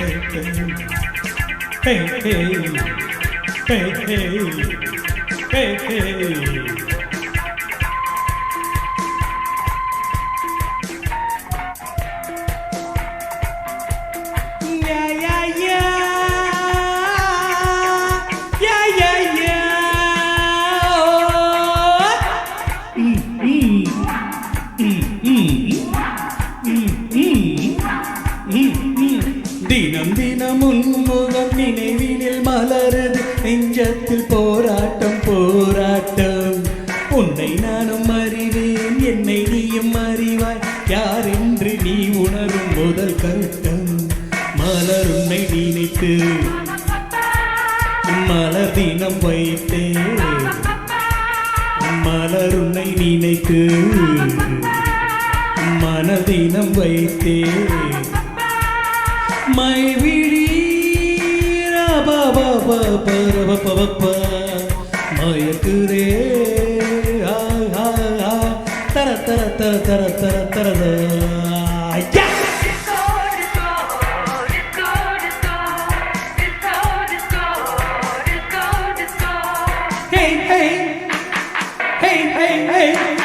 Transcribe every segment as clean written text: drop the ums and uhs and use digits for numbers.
Hey, hey, hey, hey, hey, hey. Yeah, yeah, yeah. Yeah, yeah, yeah. தினம் தினம் உன்முகம் நினைவினில் மலருது நெஞ்சத்தில் போராட்டம் போராட்டம் உன்னை நானும் அறிவேன் என்னை நீயும் அறிவாய் யார் என்று நீ உணரும் முதல் கட்டம் மலர் உன்னை நினைத்து மலர் தினம் வைத்தேன் மலர் உன்னை நினைத்து மனதினம் வைத்தேன் மை விழி மயக்குரே தர தர தர தர தர தர Hey, hey, hey, hey, hey.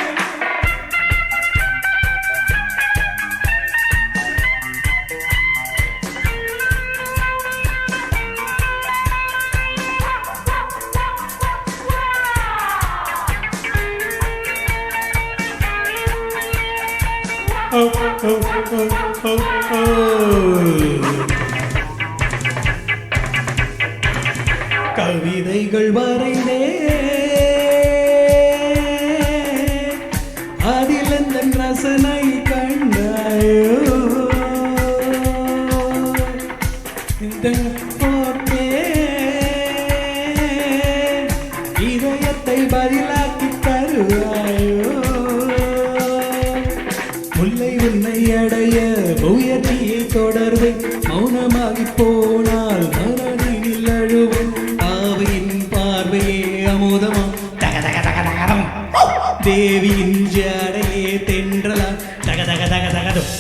Oh, oh, oh, oh, oh. கவிதைகள் வரைந்தே அதில் அந்த ரசனை கண்டாயோ இந்த போட்டே இதயத்தை பதிலாக்கி தருவாயோ முல்லை உன்னை அடைய முயற்சியை தொடர்வேன் மௌனமாகி போனால் மரணில் அழுவும் பாவையின் பார்வையே அமுதமா தக தக தக தகதம் தேவியின் ஜடையே தென்றலா தக தக தக தகதும்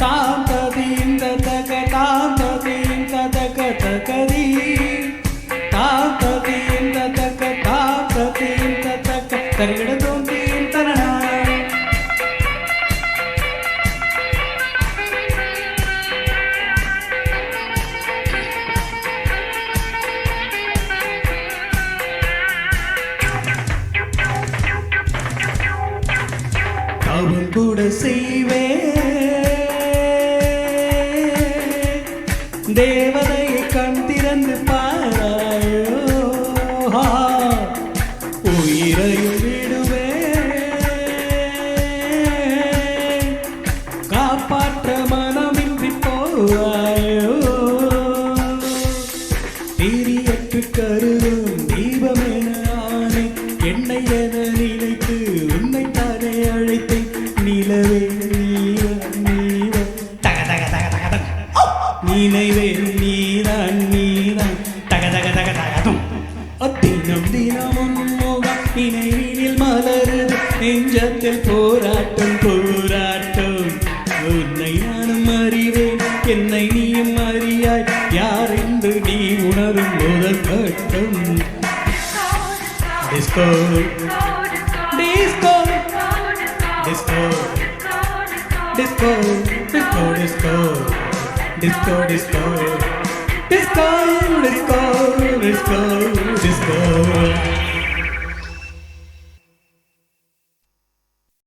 தாம் ததீந்த தக தாம் ததீந்த தக தகதி தாம் ததீந்த தக தாம் ததீந்த தக தரிகிட தோன்றீன் தரணா அவன் கூட செய்வே தேவதையை கண் திறந்து பாராயோ உயிரையும் விடுவே காப்பாற்ற மனமின்றி போவாயோ தீரியற்று கருதும் தீபமென ஆனை என்னை என நினைத்து உன்னை தானே அழைத்தேன் நிலவே நீவ தக தக தக தகதம் நினைவே நீதான் நீதான் தக தக தக தகதும் தினம் தினம் உன்முகம் நினைவினில் மலருது நெஞ்சத்தில் போராட்டம் போராட்டம் உன்னை நானும் அறிவேன் என்னை நீயும் அறியாய் யார் என்று நீ உணரும் முதல் கட்டம் Disco, disco, disco, disco, disco, disco, disco, disco, disco, disco, disco, disco.